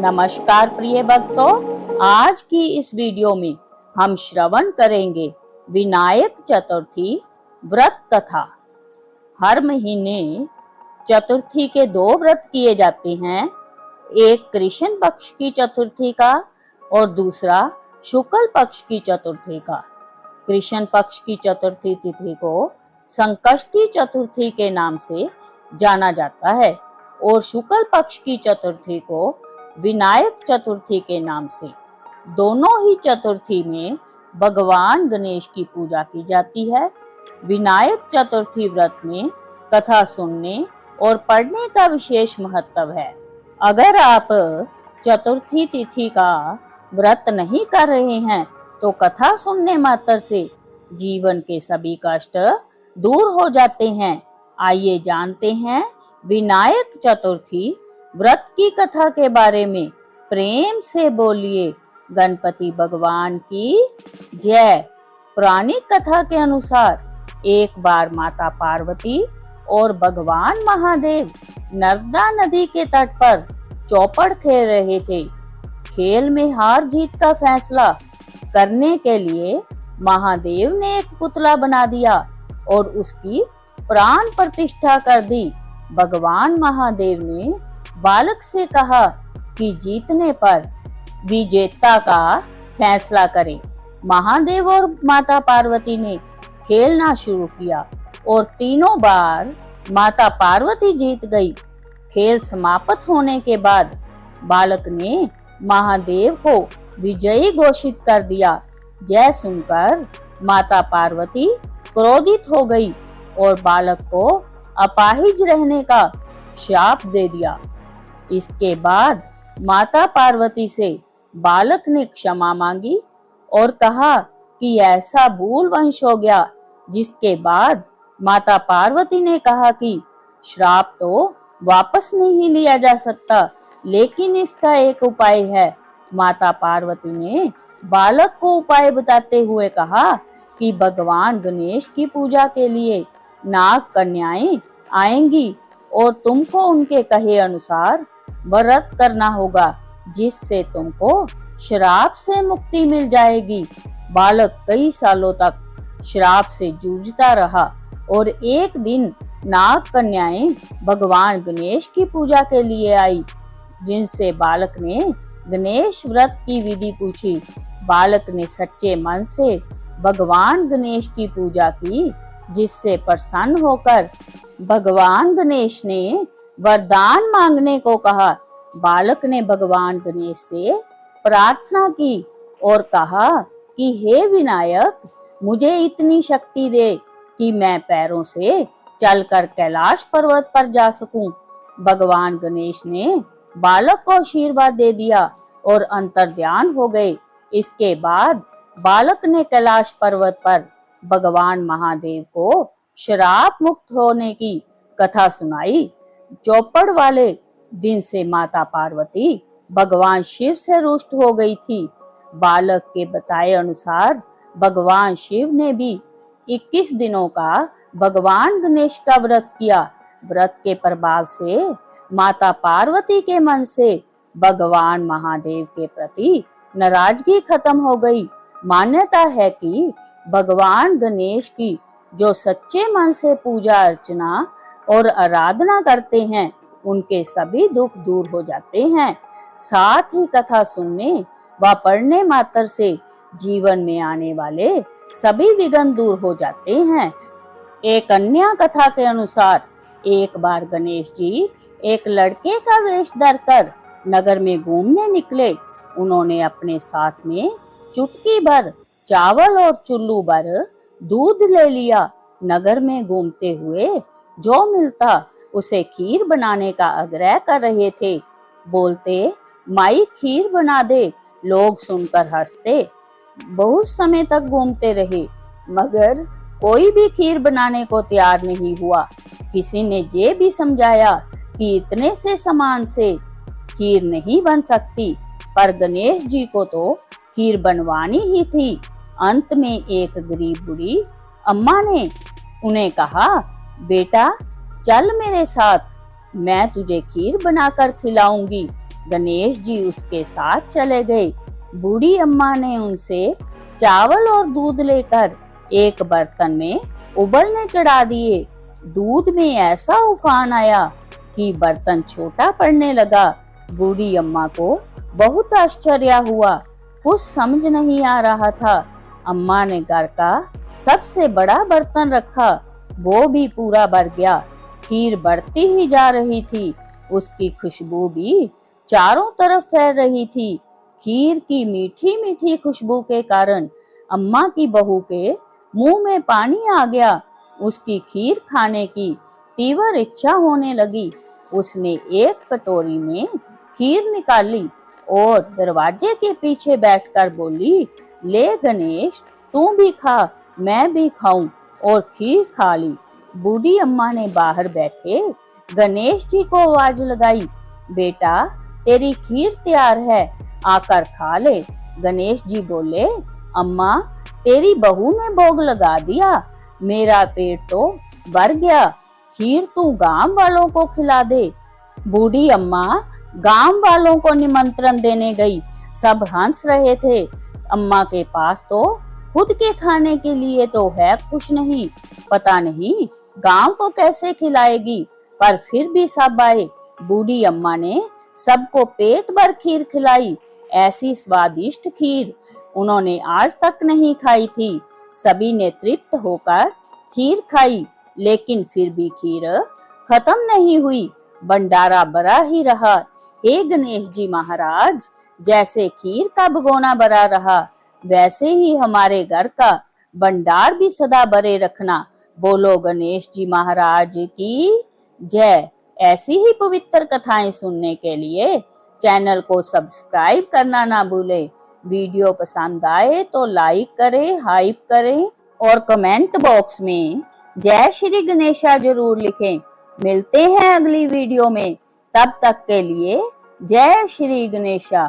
नमस्कार प्रिय भक्तों, आज की इस वीडियो में हम श्रवण करेंगे विनायक चतुर्थी व्रत कथा। हर महीने चतुर्थी के 2 व्रत किए जाते हैं, एक कृष्ण पक्ष की चतुर्थी का और दूसरा शुक्ल पक्ष की चतुर्थी का। कृष्ण पक्ष की चतुर्थी तिथि को संकष्टी चतुर्थी के नाम से जाना जाता है और शुक्ल पक्ष की चतुर्थी को विनायक चतुर्थी के नाम से। दोनों ही चतुर्थी में भगवान गणेश की पूजा की जाती है। विनायक चतुर्थी व्रत में कथा सुनने और पढ़ने का विशेष महत्व है। अगर आप चतुर्थी तिथि का व्रत नहीं कर रहे हैं तो कथा सुनने मात्र से जीवन के सभी कष्ट दूर हो जाते हैं। आइए जानते हैं विनायक चतुर्थी व्रत की कथा के बारे में। प्रेम से बोलिए गणपति भगवान की जय। पौराणिक कथा के अनुसार एक बार माता पार्वती और भगवान महादेव नर्मदा नदी के तट पर चौपड़ खेल रहे थे। खेल में हार जीत का फैसला करने के लिए महादेव ने एक पुतला बना दिया और उसकी प्राण प्रतिष्ठा कर दी। भगवान महादेव ने बालक से कहा कि जीतने पर विजेता का फैसला करे। महादेव और माता पार्वती ने खेलना शुरू किया और तीनों बार माता पार्वती जीत गई। खेल समाप्त होने के बाद बालक ने महादेव को विजयी घोषित कर दिया। यह सुनकर माता पार्वती क्रोधित हो गई और बालक को अपाहिज रहने का शाप दे दिया। इसके बाद माता पार्वती से बालक ने क्षमा मांगी और कहा कि ऐसा भूल वंश हो गया। जिसके बाद माता पार्वती ने कहा कि श्राप तो वापस नहीं लिया जा सकता, लेकिन इसका एक उपाय है। माता पार्वती ने बालक को उपाय बताते हुए कहा कि भगवान गणेश की पूजा के लिए नाग कन्याएं आएंगी और तुमको उनके कहे अनुसार व्रत करना होगा, जिससे तुमको श्राप से मुक्ति मिल जाएगी। बालक कई सालों तक श्राप से जूझता रहा और एक दिन नाग कन्याएं भगवान गणेश की पूजा के लिए आई, जिनसे बालक ने गणेश व्रत की विधि पूछी। बालक ने सच्चे मन से भगवान गणेश की पूजा की, जिससे प्रसन्न होकर भगवान गणेश ने वरदान मांगने को कहा। बालक ने भगवान गणेश से प्रार्थना की और कहा कि हे विनायक, मुझे इतनी शक्ति दे कि मैं पैरों से चलकर कैलाश पर्वत पर जा सकूं। भगवान गणेश ने बालक को आशीर्वाद दे दिया और अंतर्ध्यान हो गए। इसके बाद बालक ने कैलाश पर्वत पर भगवान महादेव को श्राप मुक्त होने की कथा सुनाई। चौपड़ वाले दिन से माता पार्वती भगवान शिव से रुष्ट हो गई थी। बालक के बताए अनुसार भगवान शिव ने भी 21 दिनों का भगवान गणेश का व्रत किया। व्रत के प्रभाव से माता पार्वती के मन से भगवान महादेव के प्रति नाराजगी खत्म हो गई। मान्यता है कि भगवान गणेश की जो सच्चे मन से पूजा अर्चना और आराधना करते हैं, उनके सभी दुख दूर हो जाते हैं। साथ ही कथा सुनने व पढ़ने मात्र से जीवन में आने वाले सभी विघ्न दूर हो जाते हैं। एक अन्य कथा के अनुसार एक बार गणेश जी एक लड़के का वेश धरकर नगर में घूमने निकले। उन्होंने अपने साथ में चुटकी भर चावल और चुल्लू भर दूध ले लिया। नगर में घूमते हुए जो मिलता उसे खीर बनाने का आग्रह कर रहे थे। बोलते, माई खीर बना दे। लोग सुनकर हंसते। बहुत समय तक घूमते रहे, मगर कोई भी खीर बनाने को तैयार नहीं हुआ। किसी ने ये भी समझाया कि इतने से सामान से खीर नहीं बन सकती, पर गणेश जी को तो खीर बनवानी ही थी। अंत में एक गरीब बूढ़ी अम्मा ने उन्हें कहा, बेटा चल मेरे साथ, मैं तुझे खीर बनाकर खिलाऊंगी। गणेश जी उसके साथ चले गए। बूढ़ी अम्मा ने उनसे चावल और दूध लेकर एक बर्तन में उबलने चढ़ा दिए। दूध में ऐसा उफान आया कि बर्तन छोटा पड़ने लगा। बूढ़ी अम्मा को बहुत आश्चर्य हुआ, कुछ समझ नहीं आ रहा था। अम्मा ने घर का सबसे बड़ा बर्तन रखा, वो भी पूरा भर गया। खीर बढ़ती ही जा रही थी, उसकी खुशबू भी चारों तरफ फैल रही थी। खीर की मीठी मीठी खुशबू के कारण अम्मा की बहू के मुंह में पानी आ गया। उसकी खीर खाने की तीव्र इच्छा होने लगी। उसने एक कटोरी में खीर निकाली और दरवाजे के पीछे बैठकर बोली, ले गणेश, तू भी खा, मैं भी खाऊं, और खीर खा ली। बूढ़ी अम्मा ने बाहर बैठे गणेश जी को आवाज लगाई, बेटा तेरी खीर तैयार है, आकर खा ले। गणेश जी बोले, अम्मा तेरी बहू ने भोग लगा दिया, मेरा पेट तो भर गया, खीर तू गांव वालों को खिला दे। बूढ़ी अम्मा गांव वालों को निमंत्रण देने गई। सब हंस रहे थे। अम्मा के पास तो खुद के खाने के लिए तो है कुछ नहीं, पता नहीं गांव को कैसे खिलाएगी। पर फिर भी सब आए। बूढ़ी अम्मा ने सबको पेट भर खीर खिलाई। ऐसी स्वादिष्ट खीर उन्होंने आज तक नहीं खाई थी। सभी ने तृप्त होकर खीर खाई, लेकिन फिर भी खीर खत्म नहीं हुई, भंडारा भरा ही रहा। हे गणेश जी महाराज, जैसे खीर का भगोना भरा रहा, वैसे ही हमारे घर का भंडार भी सदा भरे रखना। बोलो गणेश जी महाराज की जय। ऐसी ही पवित्र कथाएं सुनने के लिए चैनल को सब्सक्राइब करना ना भूलें। वीडियो पसंद आए तो लाइक करें, हाइप करें और कमेंट बॉक्स में जय श्री गणेशा जरूर लिखें। मिलते हैं अगली वीडियो में, तब तक के लिए जय श्री गणेशा।